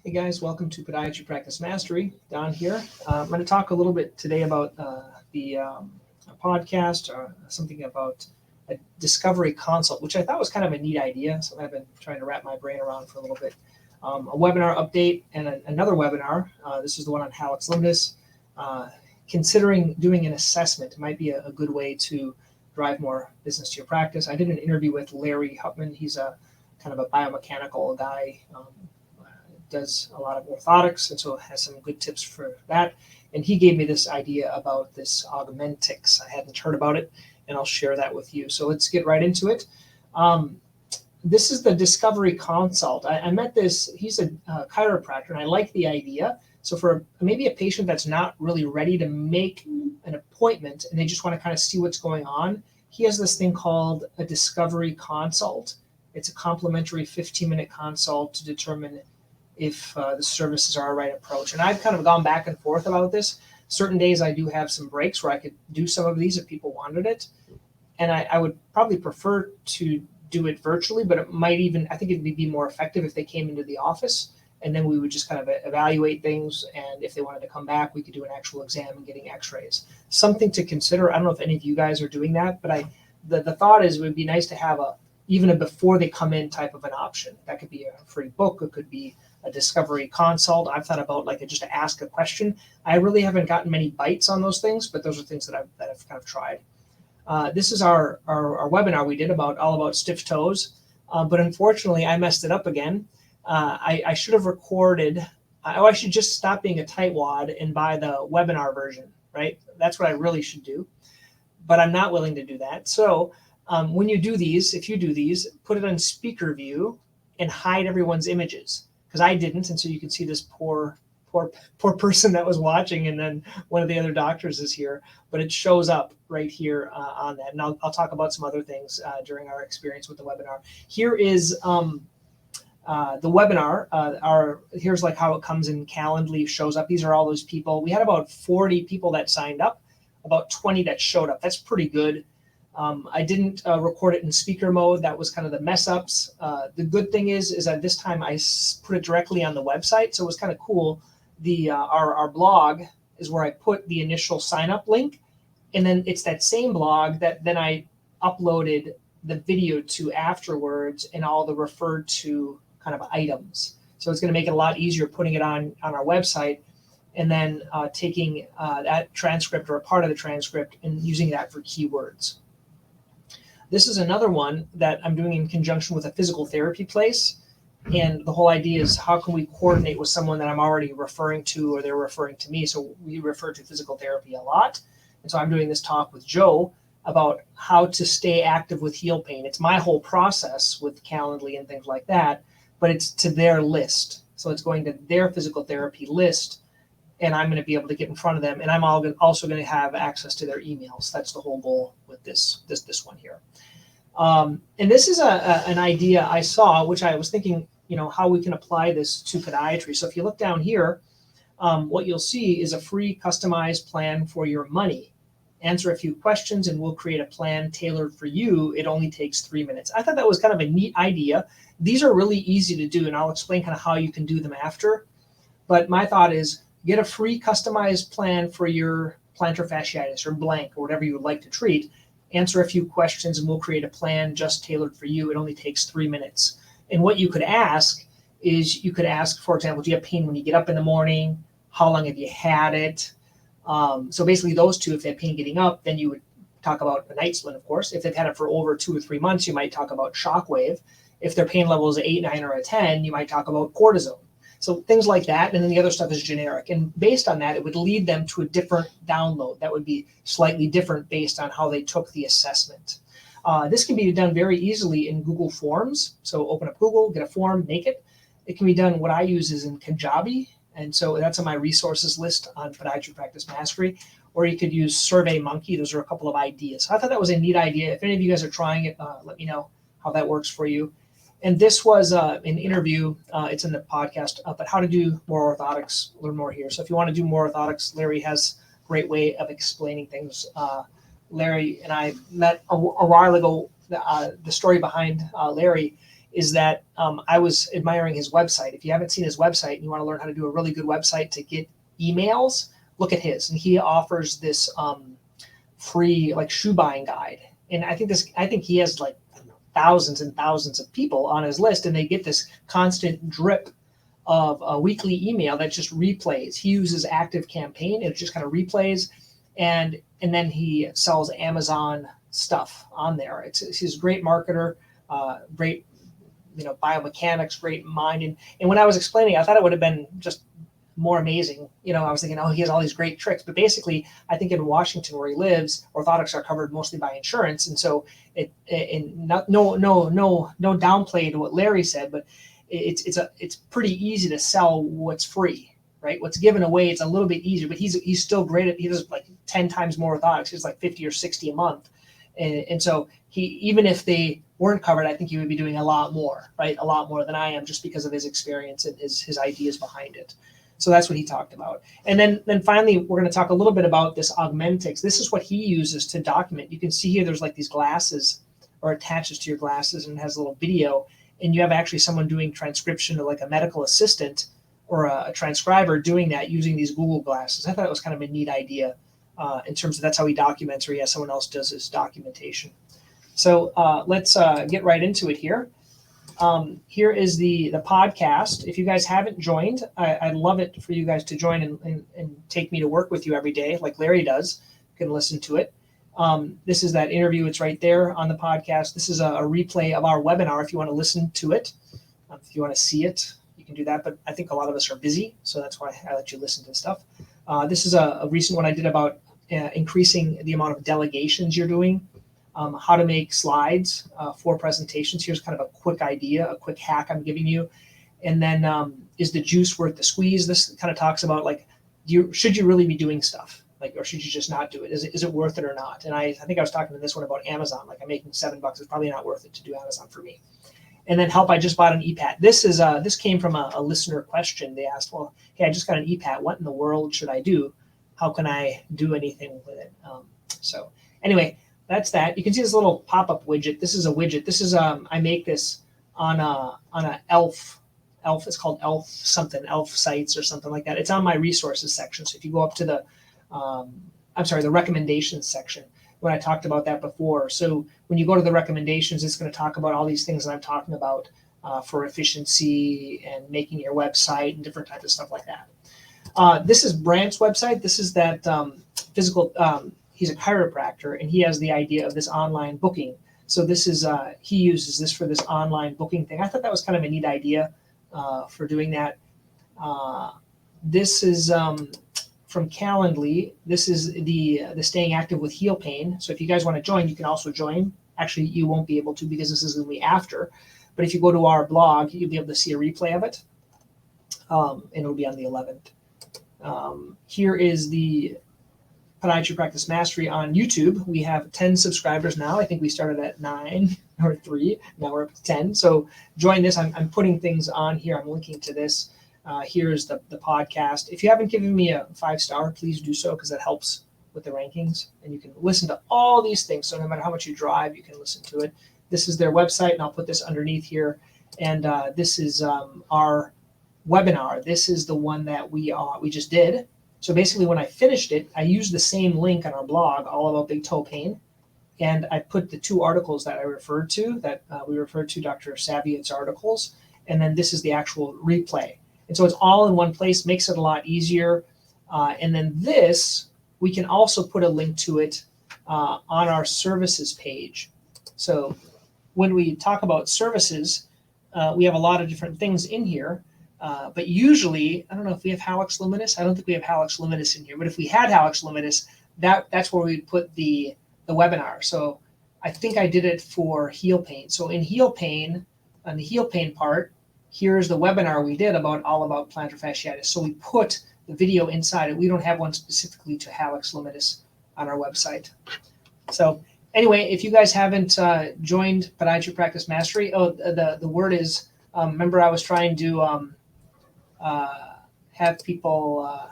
Hey guys, welcome to Podiatry Practice Mastery. Don here. I'm going to talk a little bit today about the podcast, or something about a discovery consult, which I thought was kind of a neat idea. So I've been trying to wrap my brain around for a little bit. A webinar update and another webinar. This is the one on hallux limitus. Considering doing an assessment, it might be a good way to drive more business to your practice. I did an interview with Larry Hupman. He's a kind of a biomechanical guy. Does a lot of orthotics, and so has some good tips for that. And he gave me this idea about this augmentex. I hadn't heard about it, and I'll share that with you. So let's get right into it. This is the discovery consult. I met this, he's a chiropractor, and I like the idea. So for maybe a patient that's not really ready to make an appointment and they just want to kind of see what's going on, he has this thing called a discovery consult. It's a complimentary 15-minute consult to determine if the services are a right approach. And I've kind of gone back and forth about this. Certain days I do have some breaks where I could do some of these if people wanted it. And I would probably prefer to do it virtually, but it might even, I think it would be more effective if they came into the office, and then we would just kind of evaluate things. And if they wanted to come back, we could do an actual exam and getting x-rays. Something to consider. I don't know if any of you guys are doing that, but the thought is it would be nice to have even a before they come in type of an option. That could be a free book. It could be a discovery consult. I've thought about just to ask a question. I really haven't gotten many bites on those things, but those are things that I've kind of tried. This is our webinar we did all about stiff toes, but unfortunately I messed it up again. I should have recorded. I should just stop being a tightwad and buy the webinar version, right? That's what I really should do, but I'm not willing to do that. So when you do these, if you do these, put it on speaker view and hide everyone's images. Because I didn't, and so you can see this poor person that was watching, and then one of the other doctors is here, but it shows up right here on that. And I'll talk about some other things during our experience with the webinar. Here is the webinar. Here's how it comes in Calendly, shows up. These are all those people. We had about 40 people that signed up, about 20 that showed up. That's pretty good. I didn't record it in speaker mode. That was kind of the mess ups. The good thing is that this time I put it directly on the website. So it was kind of cool. Our blog is where I put the initial sign up link. And then it's that same blog that then I uploaded the video to afterwards and all the referred to kind of items. So it's going to make it a lot easier putting it on our website and then taking that transcript or a part of the transcript and using that for keywords. This is another one that I'm doing in conjunction with a physical therapy place. And the whole idea is how can we coordinate with someone that I'm already referring to or they're referring to me. So we refer to physical therapy a lot. And so I'm doing this talk with Joe about how to stay active with heel pain. It's my whole process with Calendly and things like that, but it's to their list. So it's going to their physical therapy list, and I'm going to be able to get in front of them. And I'm also going to have access to their emails. That's the whole goal with this one here. And this is an idea I saw, which I was thinking, how we can apply this to podiatry. So if you look down here, what you'll see is a free customized plan for your money. Answer a few questions and we'll create a plan tailored for you. It only takes 3 minutes. I thought that was kind of a neat idea. These are really easy to do, and I'll explain kind of how you can do them after. But my thought is get a free customized plan for your plantar fasciitis or blank or whatever you would like to treat. Answer a few questions and we'll create a plan just tailored for you. It only takes 3 minutes. And what you could ask is, for example, do you have pain when you get up in the morning? How long have you had it? So basically those two, if they have pain getting up, then you would talk about a night splint, of course. If they've had it for over 2 or 3 months, you might talk about shockwave. If their pain level is 8, 9, or a 10, you might talk about cortisone. So things like that, and then the other stuff is generic. And based on that, it would lead them to a different download that would be slightly different based on how they took the assessment. This can be done very easily in Google Forms. So open up Google, get a form, make it. It can be done, what I use is in Kajabi. And so that's on my resources list on Podiatry Practice Mastery. Or you could use SurveyMonkey. Those are a couple of ideas. So I thought that was a neat idea. If any of you guys are trying it, let me know how that works for you. And this was an interview. It's in the podcast, but how to do more orthotics, learn more here. So if you want to do more orthotics, Larry has a great way of explaining things. Larry and I met a while ago. The story behind Larry is that I was admiring his website. If you haven't seen his website and you want to learn how to do a really good website to get emails, look at his. And he offers this free like shoe buying guide. And I think he has like thousands and thousands of people on his list, and they get this constant drip of a weekly email that just replays. He uses Active Campaign, and it just kind of replays, and then he sells Amazon stuff on there. He's a great marketer, great biomechanics, great mind. And when I was explaining, I thought it would have been just more amazing. I was thinking, oh, he has all these great tricks. But basically, I think in Washington where he lives, orthotics are covered mostly by insurance. And so no downplay to what Larry said, but it's pretty easy to sell what's free, right? What's given away, it's a little bit easier, but he's still great at, he does like 10 times more orthotics. He's like 50 or 60 a month. And so even if they weren't covered, I think he would be doing a lot more, right? A lot more than I am, just because of his experience and his ideas behind it. So that's what he talked about. And then finally, we're going to talk a little bit about this augmentex. This is what he uses to document. You can see here there's like these glasses, or attaches to your glasses, and has a little video. And you have actually someone doing transcription, or like a medical assistant or a transcriber doing that using these Google glasses. I thought it was kind of a neat idea in terms of that's how he documents, or he has someone else does his documentation. So let's get right into it here. Here is the podcast. If you guys haven't joined, I'd love it for you guys to join and take me to work with you every day, like Larry does. You can listen to it. This is that interview. It's right there on the podcast. This is a replay of our webinar if you want to listen to it. If you want to see it, you can do that. But I think a lot of us are busy, so that's why I let you listen to stuff. This is a recent one I did about increasing the amount of delegations you're doing. How to make slides for presentations. Here's kind of a quick idea, a quick hack I'm giving you. And then is the juice worth the squeeze? This kind of talks about like, should you really be doing stuff? Like, or should you just not do it? Is it worth it or not? And I think I was talking to this one about Amazon. Like, I'm making $7. It's probably not worth it to do Amazon for me. And then help, I just bought an EPAT. This came from a listener question. They asked, well, hey, I just got an EPAT. What in the world should I do? How can I do anything with it? So anyway, that's that. You can see this little pop-up widget. This is a widget. This is I make this on a Elf. It's called Elf something, Elf sites or something like that. It's on my resources section. So if you go up to the the recommendations section, when I talked about that before. So when you go to the recommendations, it's going to talk about all these things that I'm talking about for efficiency and making your website and different types of stuff like that. This is Brant's website. This is that physical. He's a chiropractor, and he has the idea of this online booking. So this is he uses this for this online booking thing. I thought that was kind of a neat idea for doing that. This is from Calendly. This is the staying active with heel pain. So if you guys want to join, you can also join. Actually, you won't be able to because this is going to be after. But if you go to our blog, you'll be able to see a replay of it, and it'll be on the 11th. Here is the Podiatry Practice Mastery on YouTube. We have 10 subscribers now. I think we started at 9 or 3. Now we're up to 10. So join this. I'm putting things on here. I'm linking to this. Here's the podcast. If you haven't given me a 5-star, please do so, because that helps with the rankings. And you can listen to all these things. So no matter how much you drive, you can listen to it. This is their website, and I'll put this underneath here. And this is our webinar. This is the one that we just did. So basically, when I finished it, I used the same link on our blog, all about big toe pain, and I put the 2 articles that I referred to, that we referred to Dr. Saviot's articles, and then this is the actual replay. And so it's all in one place, makes it a lot easier. And then this, we can also put a link to it on our services page. So when we talk about services, we have a lot of different things in here. But usually, I don't know if we have hallux luminis. I don't think we have hallux luminis in here. But if we had hallux luminis, that's where we'd put the webinar. So I think I did it for heel pain. So in heel pain, on the heel pain part, here's the webinar we did all about plantar fasciitis. So we put the video inside it. We don't have one specifically to hallux luminis on our website. So anyway, if you guys haven't joined Podiatry Practice Mastery, the word is, remember I was trying to have people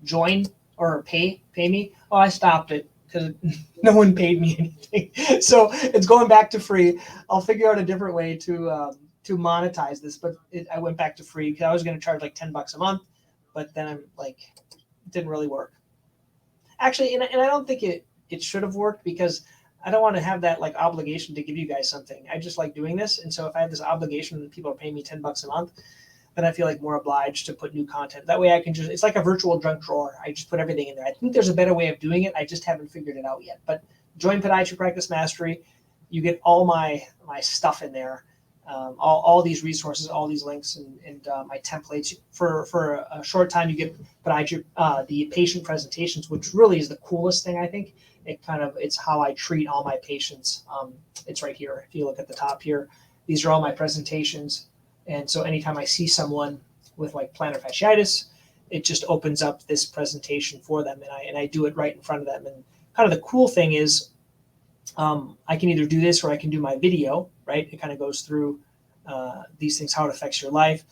join or pay me. Oh, I stopped it because no one paid me anything. So it's going back to free. I'll figure out a different way to to monetize this, but I went back to free because I was going to charge like $10 a month, but then I'm like, it didn't really work. Actually, and I don't think it should have worked because I don't want to have that like obligation to give you guys something. I just like doing this. And so if I have this obligation and people are paying me $10 a month, then I feel like more obliged to put new content. That way I can just, it's like a virtual junk drawer. I just put everything in there. I think there's a better way of doing it. I just haven't figured it out yet. But join Podiatry Practice Mastery. You get all my stuff in there. All these resources, all these links, and my templates. For a short time, you get Podiatry, the patient presentations, which really is the coolest thing, I think. It's how I treat all my patients. It's right here. If you look at the top here, these are all my presentations. And so anytime I see someone with like plantar fasciitis, it just opens up this presentation for them, and I do it right in front of them. And kind of the cool thing is, I can either do this or I can do my video, right? It kind of goes through these things, how it affects your life.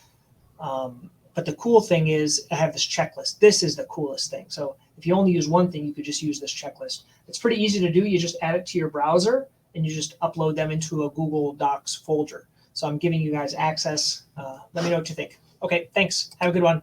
But the cool thing is I have this checklist. This is the coolest thing. So if you only use one thing, you could just use this checklist. It's pretty easy to do. You just add it to your browser and you just upload them into a Google Docs folder. So I'm giving you guys access. Let me know what you think. Okay, thanks. Have a good one.